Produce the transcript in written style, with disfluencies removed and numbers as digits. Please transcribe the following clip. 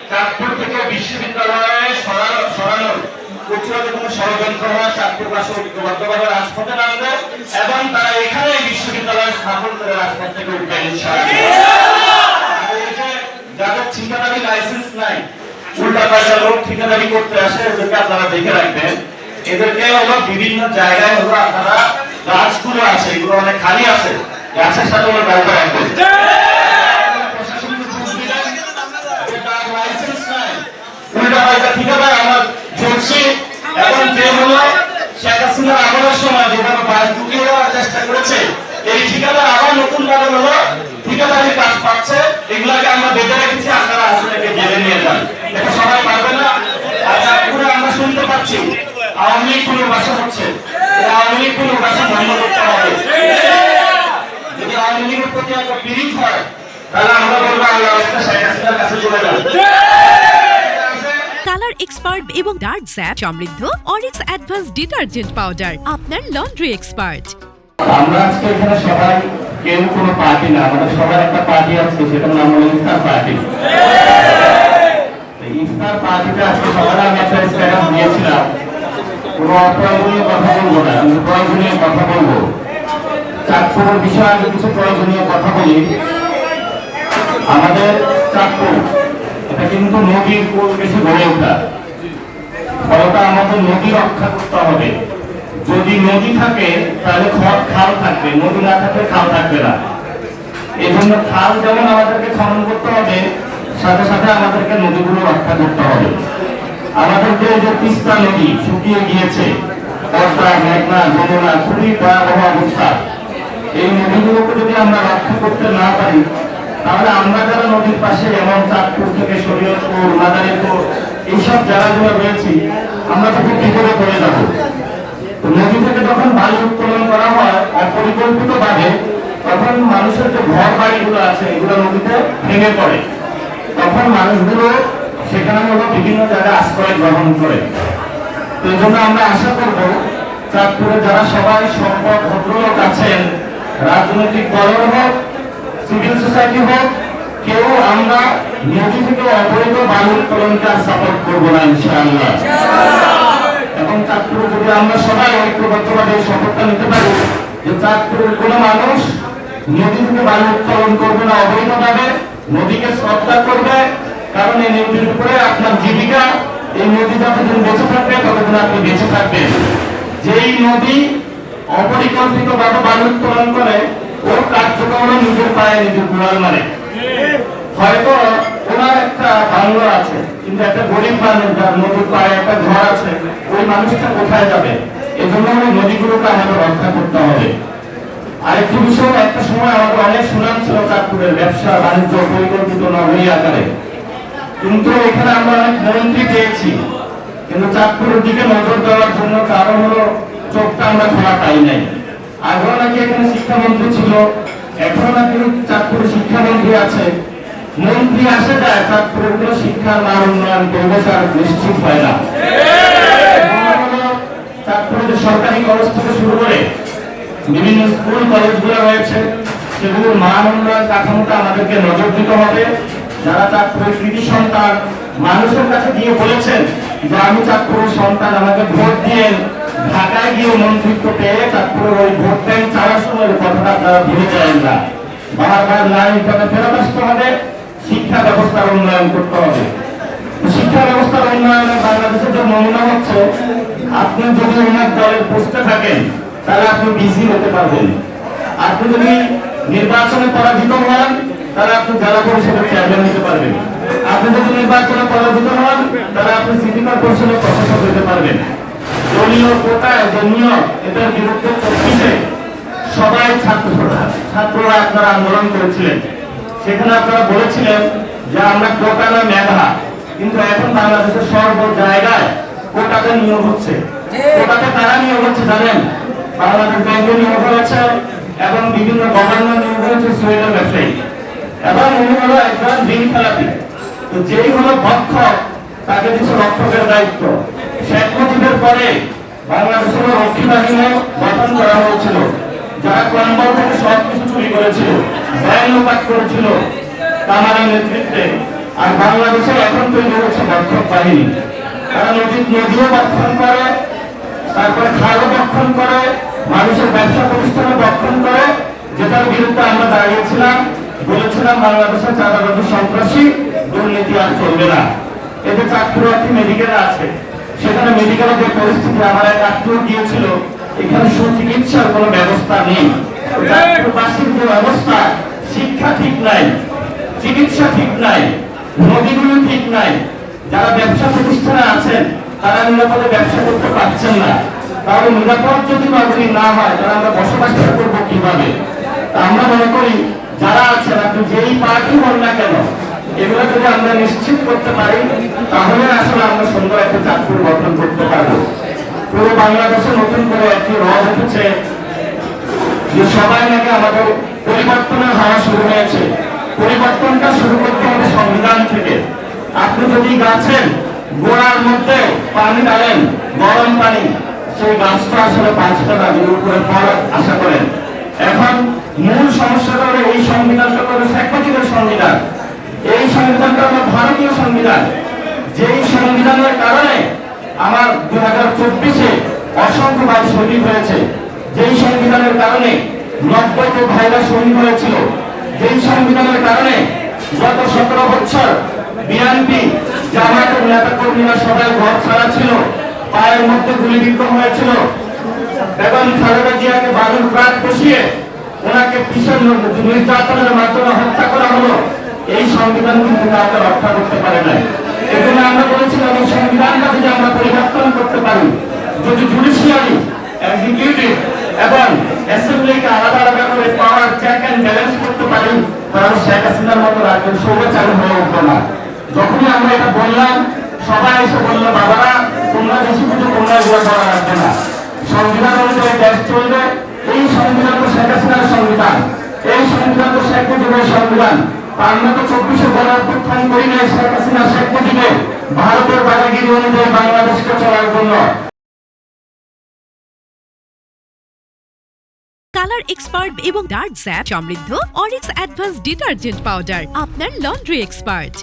চাঁদপুর থেকে বিশ্ববিদ্যালয়ে সরানোর উচ্চতে কোনো ষড়যন্ত্র হওয়া চাঁদপুরবাসী ঐক্যবদ্ধভাবে রাজপথে নামবে এবং তারা এখানে বিশ্ববিদ্যালয় স্থাপন করে রাজপথ থেকে উঠবে যাদের ঠিকাদারি লাইসেন্স নাই, উল্টাপাল্টা লোক ঠিকাদারি করতে আসে, এদেরকে আপনারা দেখে রাখবেন। এদেরকে হলো বিভিন্ন জায়গায় হলো আপনারা গাছগুলো আছে, এগুলো অনেক খালি আছে, গাছের সাথে হলো ব্যবহার রাখবেন। উল্টাপাল্টা ঠিকাদার আমার চলছে এবং যে হলো শেখ হাসিনার আমলের সময় যেভাবে বাস ঢুকিয়ে দেওয়ার চেষ্টা করেছে, এই ঠিকাদার আবার নতুন ভাবে হলো ঠিকাদারি কাজ পাচ্ছে। এগুলাকে আমরা বেঁধে রেখেছি, আপনারা আসলে জেলে নিয়ে যান, এটা সবাই পারবে না। আর চাঁদপুরে আমরা শুনতে পাচ্ছি আওয়ামী লীগ পুনর্বাসন হচ্ছে, আওয়ামী লীগ পুনর্বাসন বন্ধ করতে হবে। যদি আওয়ামী লীগের প্রতি একটা পীড়িত হয় তাহলে আমরা বলবো আল্লাহ শেখ হাসিনার কাছে চলে যান। কালার এক্সপার্ট এবং ডার্ক স্যাপ সমৃদ্ধ অরিক্স অ্যাডভান্স ডিটারজেন্ট পাউডার, আপনার লন্ড্রি এক্সপার্ট। আমরা আজকে এখানে সবাই কেউ কোনো পার্টি না, আমাদের সবার একটা পার্টি আছে, সেটার নাম হলো ইফতার পার্টি। ইফতার পার্টিতে আজকে সকালে আমি একটা স্ট্যাটাস দিয়েছিলাম, কোনো অপ্রয়োজনীয় কথা বলবো না, আমি প্রয়োজনীয় কথা বলবো। চাঁদপুরের বিষয়ে আমি কিছু প্রয়োজনীয় কথা বলি। আমাদের চাঁদপুর এটা কিন্তু নদীর কোল বেশি গড়ে ওঠা, ফলটা আমাদের নদী রক্ষা করতে হবে। যদি নদী থাকে তাহলে খাল থাকবে, নদী না থাকলে খাল থাকবে না। এই জন্য খাল যেমন আমাদেরকে খনন করতে হবে, সাথে সাথে আমাদেরকে নদীগুলো রক্ষা করতে হবে। আমাদের যে তিস্তা নদী শুকিয়ে গিয়েছে, পদ্মা, মেঘনা, যমুনা, খুবই ভয়াবহ অবস্থা। এই নদীগুলোকে যদি আমরা রক্ষা করতে না পারি তাহলে আমরা যারা নদীর পাশে, যেমন চাঁদপুর থেকে শরীয়তপুর, মাদারীপুর, এইসব জায়গাগুলো রয়েছি, আমরা তো খুব বিপদে পড়ে যাবো। নদী থেকে যখন বালু উত্তোলন করা হয় অপরিকল্পিত ভাবে, তখন মানুষের যে ঘর বাড়িগুলো আছে এগুলো নদীতে ভেঙে পড়ে, তখন মানুষগুলো সেখানে হলো বিভিন্ন জায়গায় আশ্রয় গ্রহণ করে। তো এই জন্য আমরা আশা করবো চাঁদপুরে যারা সবাই সম্পদ ভদ্রলোক আছেন, রাজনৈতিক দলের হোক, সিভিল সোসাইটি হোক, কেউ আমরা নদী থেকে অবৈধ বালু উত্তোলনকে সাপোর্ট করবো না ইনশাআল্লাহ। এবং চাঁদপুরে যদি আমরা সবাই ঐক্যবদ্ধভাবে শপথটা নিতে পারি যে চাঁদপুরের কোন মানুষ নদী থেকে বালু উত্তোলন করবে না অবৈধভাবে, নদীকে শ্রদ্ধা করবে, কারণ এই নদীর উপরে আপনার জীবিকা, এই নদী যতদিন বেঁচে থাকবে ততদিন আপনি বেঁচে থাকবেন। যেই নদী অপরিকল্পিতভাবে বালু উত্তোলন করে, ওর কার্যক্রম নিজের পায়ে নিজের কুড়াল মারে। হয়তো ওনার একটা বাংলো আছে, কিন্তু একটা গরিব মানুষ যার নদীর পায়ে একটা ঘর আছে, ওই মানুষটা কোথায় যাবে? এই জন্য নদীগুলোকে আমাদের রক্ষা করতে হবে। আরেকটি বিষয়, একটা সময় আমাদের অনেক সুনাম ছিল চাঁদপুরের ব্যবসা বাণিজ্য পরিকল্পিত নগরী আকারে, কিন্তু এখানে আমরা অনেক মন্ত্রী পেয়েছি, কিন্তু চাঁদপুরের দিকে নজর দেওয়ার জন্য কারণ হলো চোখটা আমরা খোলা পাই নাই। আগেও নাকি এখানে শিক্ষামন্ত্রী ছিল, এখনো নাকি চাঁদপুরে শিক্ষামন্ত্রী আছে, মন্ত্রী আসে যায়, চাঁদপুরের কোনো শিক্ষার মান উন্নয়ন পরিবেশ আর নিশ্চিত হয় না। চাঁদপুরে যে সরকারি কলেজ থেকে শুরু করে বিভিন্ন স্কুল কলেজগুলো রয়েছে, সেগুলোর মান উন্নয়ন কাঠামোটা আমাদেরকে নজর দিতে হবে। যারা চাঁদপুরের কৃতি সন্তান মানুষের কাছে গিয়ে বলেছেন যে আমি চাঁদপুরের সন্তান, আমাকে ভোট দিয়ে ঢাকায় গিয়ে মন্ত্রিত্ব পেয়ে চাঁদপুরের ওই ভোট ব্যাংক চাওয়ার সময় কথাটা আপনারা ভুলে যাবেন না। বারবার নারীভাবে ফেরত আসতে হবে, শিক্ষা ব্যবস্থার উন্নয়ন করতে হবে। শিক্ষা ব্যবস্থার উন্নয়নে বাংলাদেশের যে নমুনা হচ্ছে, আপনি যদি ওনার দলের পোস্টে থাকেন তাহলে আপনি বিসি হতে পারবেন। আপনি যদি নির্বাচনে পরাজিত হন তাহলে আপনি জেলা পরিষদের চেয়ারম্যান হতে পারবেন। আপনি যদি নির্বাচনে পরাজিত হন তাহলে আপনি সিটি কর্পোরেশনের প্রশাসক হতে পারবেন। দলীয় কোটায় যে নিয়ম, এটার বিরুদ্ধে চব্বিশে সবাই ছাত্ররা আপনারা আন্দোলন করেছিলেন, সেখানে আপনারা বলেছিলেন যে আমরা কোটা না মেধা, কিন্তু এখন বাংলাদেশের সর্ব জায়গায় কোটাতে নিয়োগ হচ্ছে। কোটাতে কারা নিয়োগ হচ্ছে জানেন? বাংলাদেশ ব্যাংকে নিয়োগ হয়েছে এবং বিভিন্ন গভর্নর নিয়োগ হয়েছে সোয়েটার ব্যবসায়ী, এবং উনি হলো একজন ঋণ খেলাপি। তো যেই হলো ভক্ষক, তাকে দিচ্ছে রক্ষকের দায়িত্ব। শেখ মুজিবের পরে বাংলাদেশের রক্ষী বাহিনী গঠন করা হয়েছিল, যারা কম্বল থেকে সবকিছু চুরি করেছিল, ব্যাংক লোপাট করেছিল কামালের নেতৃত্বে। আর বাংলাদেশে এখন তৈরি হচ্ছে রক্ষক বাহিনী। তারা নদীও রক্ষণ করে, তারপরে খালও রক্ষণ করে, মানুষের ব্যবসা প্রতিষ্ঠানে রক্ষণ করে, যেটার বিরুদ্ধে আমরা দাঁড়িয়েছিলাম, বলেছিলাম বাংলাদেশের চাঁদাবাজি সন্ত্রাসী দুর্নীতি আর চলবে না। এতে চাঁদপুরে একটি মেডিকেল আছে, সেখানে মেডিকেলের যে পরিস্থিতি, আমার এক আত্মীয় গিয়েছিল, এখানে সুচিকিৎসার কোনো ব্যবস্থা নেই। চাঁদপুরবাসীর যে অবস্থা, শিক্ষা ঠিক নাই, চিকিৎসা ঠিক নাই, নদীগুলো ঠিক নাই, যারা ব্যবসা প্রতিষ্ঠানে আছেন তারা নিরাপদে ব্যবসা করতে পারছেন না। তাহলে নিরাপদ যদি নগরী না হয় তাহলে আমরা বসবাস করবো কিভাবে? আমরা মনে করি যারা আছেন, আপনি যেই পার্টি হন না কেন, এগুলো যদি আমরা নিশ্চিত করতে পারি তাহলে আসলে আমরা সুন্দর একটা চাঁদপুর গঠন করতে পারবো। পুরো বাংলাদেশে নতুন করে একটি রব উঠেছে যে সবাই নাকি আমাদের পরিবর্তনের হাওয়া শুরু হয়েছে। পরিবর্তনটা শুরু করতে হবে সংবিধান থেকে। আপনি যদি গাছের গোড়ার মধ্যে পানি ডালেন, গরম পানি, সেই গাছটা আসলে বাঁচতে না, যদি উপরে ফল আশা করেন। এখন মূল সমস্যাটা হলো এই সংবিধানটা হলো শেখ মুজিবের সংবিধান। এই সংবিধানটা হলো ভারতীয় সংবিধান, যেই সংবিধানের কারণে আমার 2024-এ অসংখ্য ভাই শহীদ হয়েছে, যেই সংবিধানের কারণে 90 ভাইরা শহীদ হয়েছিল, যেই সংবিধানের কারণে গত 17 বছর বিএনপি জামায়াতের নেতা কর্মীরা সবাই ঘর ছাড়া ছিল, পায়ের মধ্যে গুলিবিদ্ধ হয়েছিল, বেগম খালেদা জিয়াকে বালুর ট্রাক বসিয়ে ওনাকে ভীষণ নির্যাতনের মাধ্যমে হত্যা করা হলো। এই সংবিধান কিন্তু কাউকে রক্ষা করতে পারে নাই। এজন্য আমরা বলেছিলাম এই সংবিধানটা যদি আমরা পরিবর্তন করতে পারি, যদি জুডিশিয়ারি, এক্সিকিউটিভ এবং অ্যাসেম্বলিকে আলাদা আলাদা করে পাওয়ার চেক অ্যান্ড ব্যালেন্স করতে পারি, তাহলে শেখ হাসিনার মতো রাজ্যের স্বৈরাচারী হয়ে উঠবে না। যখনই আমরা এটা বললাম, সবাই এসে বললো, বাবারা তোমরা বেশি কিছু তোমরা এগুলো করা রাখবে না, সংবিধান অনুযায়ী দেশ চলবে। এই সংবিধান তো শেখ হাসিনার সংবিধান, এই সংবিধান তো শেখ মুজিবের সংবিধান। আমরা তো 24-এ গণঅভ্যুত্থান করি নাই শেখ হাসিনা শেখ মুজিবের ভারতের দাদাগিরি অনুযায়ী বাংলাদেশকে চলার জন্য। কালার এক্সপার্ট এবং ডার্ক স্যাপ সমৃদ্ধ অরিক্স অ্যাডভান্স ডিটারজেন্ট পাউডার, আপনার লন্ড্রি এক্সপার্ট।